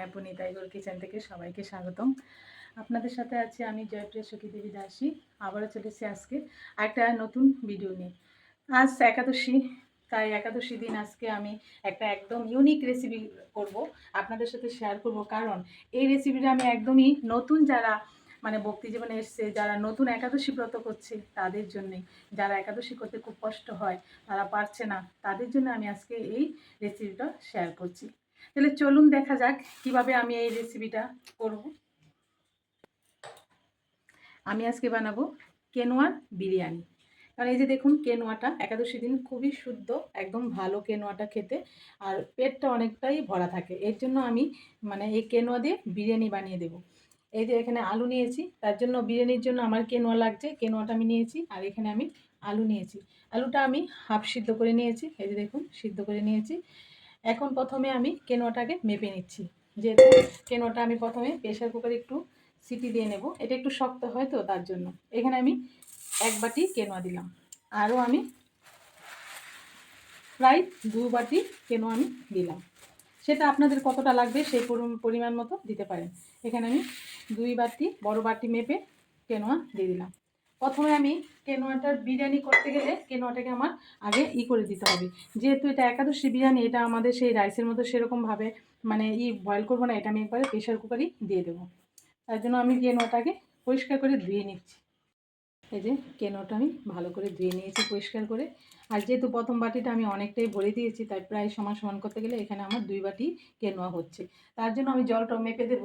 আপনি Tiger kitchen থেকে সবাইকে স্বাগতম। আপনাদের সাথে আছি আমি জয়প্রিয়া সখী দেবী দাসী। আবারও চলেছি আজকে একটা নতুন ভিডিও নিয়ে। আজ একাদশী, তাই একাদশী দিন আজকে আমি একটা একদম ইউনিক রেসিপি করব, আপনাদের সাথে শেয়ার করব। কারণ এই রেসিপিটা আমি একদমই নতুন, যারা মানে ভক্তি জীবনে এসছে, যারা নতুন একাদশী ব্রত করছে তাদের জন্যই, যারা একাদশী করতে খুব কষ্ট হয়, তারা পারছে না, তাদের জন্য আমি আজকে এই রেসিপিটা শেয়ার করছি। তাহলে চলুন দেখা যাক কিভাবে আমি এই রেসিপিটা করব। আমি আজকে বানাবো কেনোয়ার বিরিয়ানি। কারণ এই যে দেখুন, কেনোয়াটা একাদশী দিন খুবই শুদ্ধ, একদম ভালো কেনোয়াটা খেতে, আর পেটটা অনেকটাই ভরা থাকে। এর জন্য আমি মানে এই কেনোয়া দিয়ে বিরিয়ানি বানিয়ে দেব। এই যে এখানে আলু নিয়েছি, তার জন্য বিরিয়ানির জন্য আমার কেনোয়া লাগছে, কেনোয়াটা আমি নিয়েছি। আর এখানে আমি আলু নিয়েছি, আলুটা আমি হাফ সিদ্ধ করে নিয়েছি। এই যে দেখুন, সিদ্ধ করে নিয়েছি। এখন প্রথমে আমি কেনোয়াটাকে মেপে নিচ্ছি। যেহেতু কেনোয়াটা আমি প্রথমে প্রেশার কুকারে একটু সিটি দিয়ে নেব, এটা একটু শক্ত হয় তো তার জন্য। এখানে আমি 1 বাটি কেনোয়া দিলাম, আরও আমি প্রায় 2 বাটি কেনোয়া আমি দিলাম। সেটা আপনাদের কতটা লাগবে সেই পরিমাণ মতো দিতে পারেন। এখানে আমি 2 বাটি, বড় বাটি মেপে কেনোয়া দিয়ে দিলাম। প্রথমে আমি কেনোয়াটার বিরিয়ানি করতে গেলে কেনোয়াটাকে আমার আগে করে দিতে হবে। যেহেতু এটা একাদশী বিরিয়ানি, এটা আমাদের সেই রাইসের মতো সেরকমভাবে মানে বয়েল করবো না, এটা আমি একবারে প্রেশার কুকারই দিয়ে দেবো। তার জন্য আমি কেনোয়াটাকে পরিষ্কার করে ধুয়ে নিচ্ছি। এই যে কেনোটা আমি ভালো করে ধুয়ে নিয়েছি পরিষ্কার করে। আর যেহেতু প্রথম বাটিটা আমি অনেকটাই ভরে দিয়েছি, তাই প্রায় সমান সমান করতে গেলে এখানে আমার 2 বাটি কেনোয়া হচ্ছে। তার জন্য আমি জলটা মেপে দেব।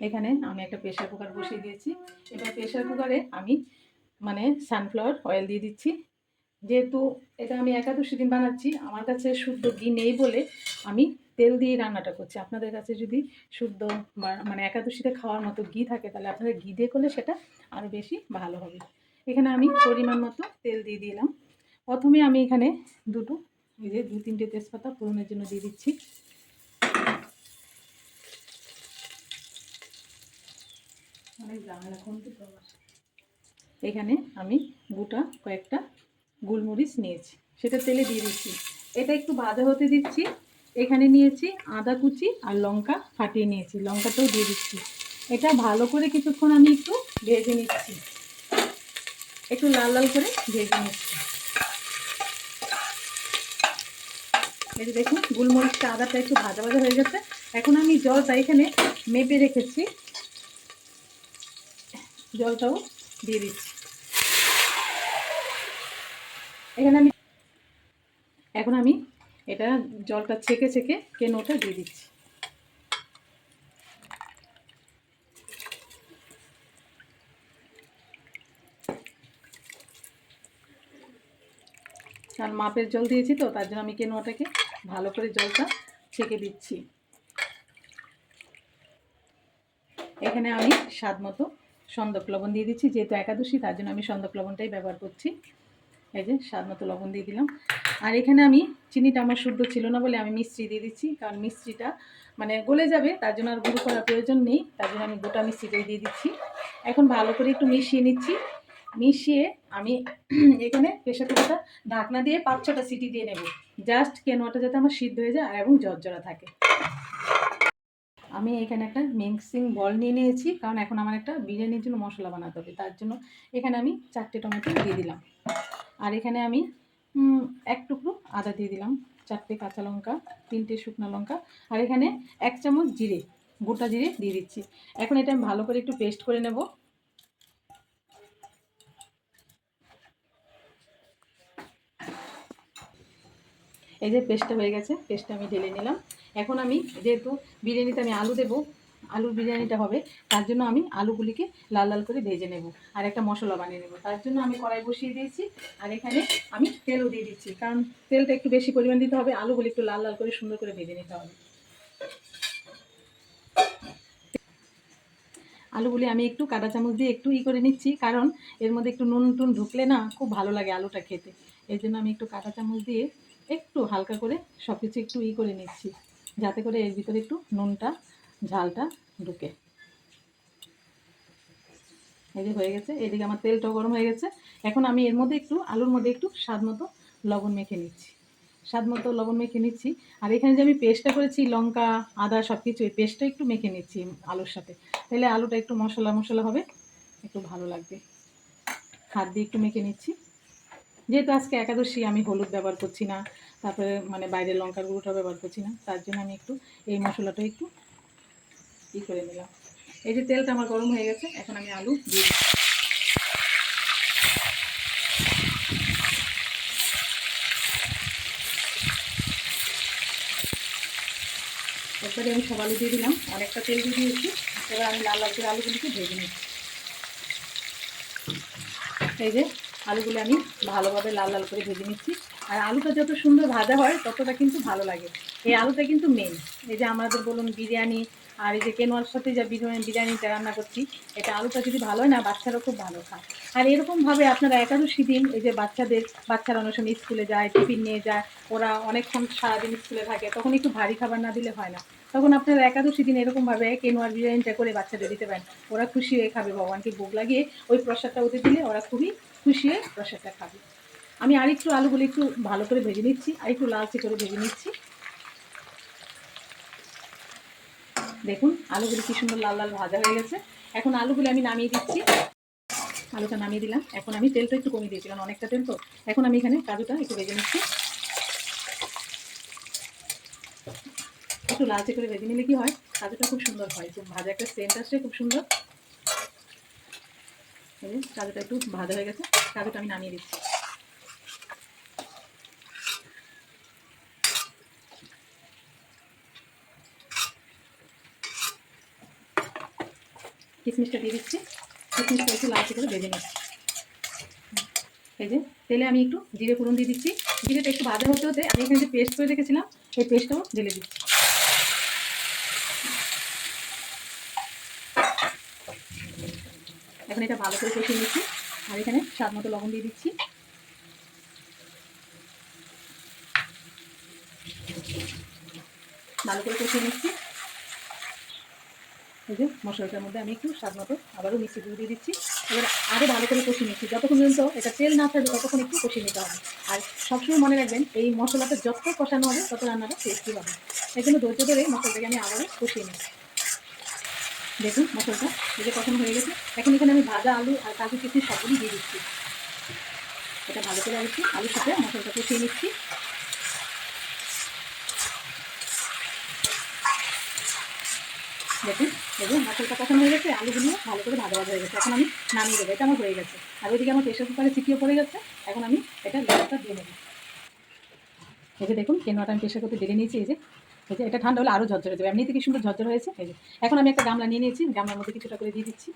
এখানে আমি একটা প্রেশার কুকার বসিয়ে দিয়েছি। এবার প্রেশার কুকারে আমি মানে সানফ্লাওয়ার অয়েল দিয়ে দিচ্ছি। যেহেতু এটা আমি একাদশী দিন বানাচ্ছি, আমার কাছে শুদ্ধ ঘি নেই বলে আমি তেল দিয়ে রান্নাটা করছি। আপনাদের কাছে যদি শুদ্ধ মানে একাদশীতে খাওয়ার মতো ঘি থাকে, তাহলে আপনারা ঘি দিয়ে করলে সেটা আরও বেশি ভালো হবে। এখানে আমি পরিমাণ মতো তেল দিয়ে দিলাম। প্রথমে আমি এখানে এই যে 2-3টে তেজপাতা ফোড়নের জন্য দিয়ে দিচ্ছি। এখানে আমি গোটা কয়েকটা গোলমরিচ নিয়েছি, সেটা তেলে দিয়ে দিচ্ছি। এটা একটু ভাজা হতে দিচ্ছি। এখানে নিয়েছি আদা কুচি আর লঙ্কা ফাটিয়ে নিয়েছি, লঙ্কাটাও দিয়ে দিচ্ছি। এটা ভালো করে কিছুক্ষণ আমি একটু ভেজে নিচ্ছি, একটু লাল লাল করে ভেজে নিচ্ছি। এই যে দেখুন, গোলমরিচটা আদাটা একটু ভাজা ভাজা হয়ে গেছে। এখন আমি জলটা এখানে মেপে রেখেছি, জলটাও দিয়ে দিচ্ছি। এখন আমি এটা জলটা ছেঁকে ছেঁকে কেনোটা দিয়ে দিচ্ছি। কারণ মাপের জল দিয়েছি তো, তার জন্য আমি কেনোয়াটাকে ভালো করে জলটা ছেঁকে দিচ্ছি। এখানে আমি স্বাদ মতো সন্দক লবণ দিয়ে দিচ্ছি। যেহেতু একাদশী, তার জন্য আমি সন্দক লবণটাই ব্যবহার করছি। এই যে স্বাদ মতো লবণ দিয়ে দিলাম। আর এখানে আমি চিনিটা আমার শুদ্ধ ছিল না বলে আমি মিষ্টি দিয়ে দিচ্ছি, কারণ মিষ্টিটা মানে গলে যাবে, তার জন্য আর গুঁড়ো করার প্রয়োজন নেই। তার জন্য আমি গোটা মিষ্টিটাই দিয়ে দিচ্ছি। এখন ভালো করে একটু মিশিয়ে নিচ্ছি। মিশিয়ে আমি এখানে প্রেশার কুকারটা ঢাকনা দিয়ে 5-6টা সিটি দিয়ে নেব, জাস্ট কেনোয়াটা যাতে আমার সিদ্ধ হয়ে যায় এবং জর্জরা থাকে। আমি এখানে একটা মিক্সিং বল নিয়ে নিয়েছি, কারণ এখন আমার একটা বিরিয়ানির জন্য মশলা বানাতে হবে। তার জন্য এখানে আমি 4টে টমেটো দিয়ে দিলাম। আর এখানে আমি 1 টুকরো আদা দিয়ে দিলাম, 4টে কাঁচা লঙ্কা, 3টে শুকনো লঙ্কা, আর এখানে 1 চামচ জিরে, গোটা জিরে দিয়ে দিচ্ছি। এখন এটা আমি ভালো করে একটু পেস্ট করে নেব। এই যে পেস্টটা হয়ে গেছে, পেস্টটা আমি ঢেলে নিলাম। এখন আমি যেহেতু বিরিয়ানিতে আমি আলু দেবো, আলুর বিরিয়ানিটা হবে, তার জন্য আমি আলুগুলিকে লাল লাল করে ভেজে নেব আর একটা মশলা বানিয়ে নেব। তার জন্য আমি কড়াই বসিয়ে দিয়েছি, আর এখানে আমি তেলও দিয়ে দিচ্ছি, কারণ তেলটা একটু বেশি পরিমাণ দিতে হবে, আলুগুলি একটু লাল লাল করে সুন্দর করে ভেজে নিতে হবে। আলুগুলি আমি একটু কাঁটা চামচ দিয়ে একটু করে নিচ্ছি, কারণ এর মধ্যে একটু নুন টুন ঢুকলে না খুব ভালো লাগে আলুটা খেতে। এর জন্য আমি একটু কাঁটা চামচ দিয়ে একটু হালকা করে সব কিছু একটু করে নিচ্ছি, যাতে করে এর ভিতরে একটু নুনটা ঝালটা ঢুকে। এই যে হয়ে গেছে, এদিকে আমার তেলটাও গরম হয়ে গেছে। এখন আমি এর মধ্যে একটু আলুর মধ্যে একটু স্বাদ মতো লবণ মেখে নিচ্ছি, স্বাদ মতো লবণ মেখে নিচ্ছি। আর এখানে যে আমি পেস্টটা করেছি লঙ্কা আদা সব কিছু, এই পেস্টটা একটু মেখে নিচ্ছি আলুর সাথে, তাহলে আলুটা একটু মশলা মশলা হবে, একটু ভালো লাগবে। হাত দিয়ে একটু মেখে নিচ্ছি। যেহেতু আজকে একাদশী, আমি হলুদ ব্যবহার করছি না, তারপরে মানে বাইরের লঙ্কার গুঁড়োটা ব্যবহার করছি না, তার জন্য আমি একটু এই মশলাটা একটু করে নিলাম। এই যে তেলটা আমার গরম হয়ে গেছে, এখন আমি আলু দিয়ে দিচ্ছি। একবারে আমি সব আলু দিয়ে দিলাম, অনেকটা তেল দিয়ে দিয়েছি। এবার আমি লাল লাল করে আলুগুলিকে ভেজে নিচ্ছি। এই যে আলুগুলো আমি ভালোভাবে লাল লাল করে ভেজে নিচ্ছি। আর আলুটা যত সুন্দর ভাজা হয় ততটা কিন্তু ভালো লাগে। এই আলুটা কিন্তু মেন। এই যে আমাদের বলুন বিরিয়ানি আর এই যে কেনোয়ার সাথে যা বিরিয়ানিটা রান্না করছি, এটা আলুটা যদি ভালো হয় না, বাচ্চারা খুব ভালো খায়। আর এরকমভাবে আপনারা একাদশী দিন এই যে বাচ্চারা অনেক সময় স্কুলে যায়, টিফিন নিয়ে যায়, ওরা অনেকক্ষণ সারাদিন স্কুলে থাকে, তখন একটু ভারী খাবার না দিলে হয় না। তখন আপনারা একাদশী দিন এরকমভাবে কেনোয়ার বিরিয়ানিটা করে বাচ্চাদের দিতে পারেন, ওরা খুশি হয়ে খাবে। ভগবানকে ভোগ লাগিয়ে ওই প্রসাদটা ওদের দিলে ওরা খুবই খুশি হয়ে প্রসাদটা খাবে। আমি আরেকটু আলুগুলো একটু ভালো করে ভেজে নিচ্ছি, আর একটু লালচে করে ভেজে নিচ্ছি। দেখুন আলুগুলো কি সুন্দর লাল লাল ভাজা হয়ে গেছে। এখন আলুগুলো আমি নামিয়ে দিচ্ছি। আলুটা নামিয়ে দিলাম। এখন আমি তেলটা একটু কমিয়ে দিয়েছিলাম, অনেকটা তেল তো। এখন আমি এখানে কাজুটা একটু ভেজে নিচ্ছি। একটু লালচে করে ভেজে নিলে কি হয়, কাজুটা খুব সুন্দর হয়, খুব ভাজা একটা সেন্ট আসছে, খুব সুন্দর। কাজুটা একটু ভাজা হয়ে গেছে, কাজুটা আমি নামিয়ে দিচ্ছি। কিশমিশটা দিয়ে দিচ্ছি, কিশমিশটা একটু লালচে করে ভেজে নিচ্ছি। এই যে তেলে আমি একটু জিরে ফোড়ন দিয়ে দিচ্ছি। জিরেটা একটু ভাজা হতে হতে আমি এখানে যে পেস্ট করে রেখেছিলাম, এই পেস্টটাও ঢেলে দিচ্ছি। এখন এটা ভালো করে কষিয়ে নিচ্ছি। আর এখানে স্বাদ মতো লবণ দিয়ে দিচ্ছি। ভালো করে কষিয়ে নিচ্ছি। এই যে মশলাটার মধ্যে আমি একটু স্বাদ মতো আবারও মিষ্টি গুঁড়ো দিয়ে দিচ্ছি। এবার আরও ভালো করে কষিয়ে নিচ্ছি, যতক্ষণ পর্যন্ত এটা তেল না থাকবে ততক্ষণ একটু কষিয়ে নিতে হবে। আর সবসময় মনে রাখবেন, এই মশলাটা যত কষানো হবে তত রান্নাটা টেস্টি হবে। এই জন্য ধৈর্য ধরে মশলাটাকে আমি আবারও কষিয়ে নিচ্ছি। দেখুন মশলাটা এই যে কষানো হয়ে গেছে। এখন এখানে আমি ভাজা আলু আর কাজু কিশমিশ সবগুলি দিয়ে দিচ্ছি। এটা ভালো করে একটু আলুর সাথে মশলাটা কষিয়ে নিচ্ছি। দেখুন এই যে মশলাটা কষানো হয়ে গেছে, আলুগুলো ভালো করে ভাজা ভাজা হয়ে গেছে। এখন আমি নামিয়ে দেবো, এটা আমার হয়ে গেছে। আর ওইদিকে আমার প্রেশার কুকারে সিটিও পড়ে গেছে। এখন আমি এটা লেয়ারটা দিয়ে নেব। এই যে দেখুন কেনোয়াটা আমি প্রেশার কুকারে দিয়ে নিয়েছি। এই যে এটা ঠান্ডা হলে আরও ঝরঝরে যাবে, এমনিতে কি সুন্দর ঝরঝরে হয়েছে। এই যে এখন আমি একটা গামলা নিয়ে নিয়েছি, গামলার মধ্যে কিছুটা করে দিয়ে দিচ্ছি।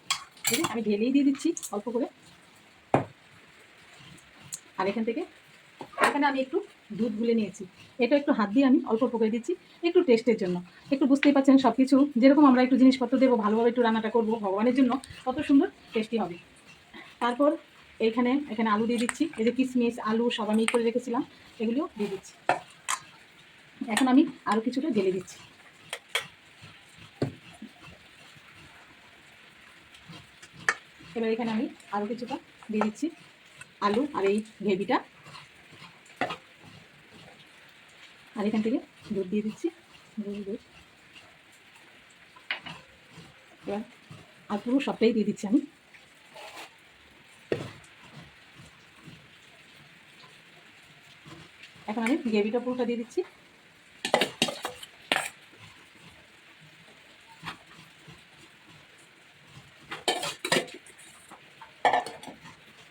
এই যে আমি ঢেলেই দিয়ে দিচ্ছি অল্প করে। আর এখানে আমি একটু দুধ গুলে নিয়েছি, এটা একটু হাত দিয়ে আমি অল্প অল্প করে দিচ্ছি, একটু টেস্টের জন্য। একটু বুঝতেই পারছেন, সব কিছু যেরকম আমরা একটু জিনিসপত্র দেবো, ভালোভাবে একটু রান্নাটা করবো ভগবানের জন্য, কত সুন্দর টেস্টি হবে। তারপর এখানে আলু দিয়ে দিচ্ছি। এই যে কিশমিশ আলু সব আমি করে রেখেছিলাম, এগুলিও দিয়ে দিচ্ছি। এখন আমি আরও কিছুটা ঢেলে দিচ্ছি। এবার এখানে আমি আরও কিছুটা দিয়ে দিচ্ছি আলু আর এই গ্রেভিটা। আর এখান থেকে দুধ দিয়ে দিচ্ছি, দুধ। এবার আর পুরো সবটাই দিয়ে দিচ্ছি আমি। এখন আমি গ্রেভিটা পুরোটা দিয়ে দিচ্ছি।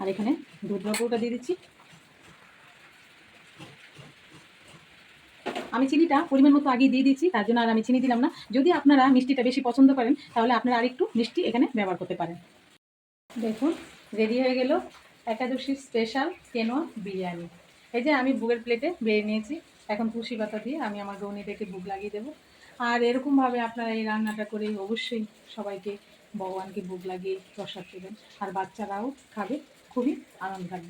আর এখানে দুধটা পুরোটা দিয়ে দিচ্ছি। আমি চিনিটা পরিমাণ মতো আগেই দিয়ে দিচ্ছি, তার জন্য আর আমি চিনি দিলাম না। যদি আপনারা মিষ্টিটা বেশি পছন্দ করেন তাহলে আপনারা আরেকটু মিষ্টি এখানে ব্যবহার করতে পারেন। দেখুন রেডি হয়ে গেল একাদশী স্পেশাল কেনোয়া বিরিয়ানি। এই যে আমি ভোগের প্লেটে বেড়ে নিয়েছি। এখন তুলসী পাতা দিয়ে আমি আমার গৌনিটাকে ভোগ লাগিয়ে দেবো। আর এরকমভাবে আপনারা এই রান্নাটা করে অবশ্যই সবাইকে ভগবানকে ভোগ লাগিয়ে প্রসাদ দেবেন, আর বাচ্চারাও খাবে, খুবই আনন্দ থাকবে।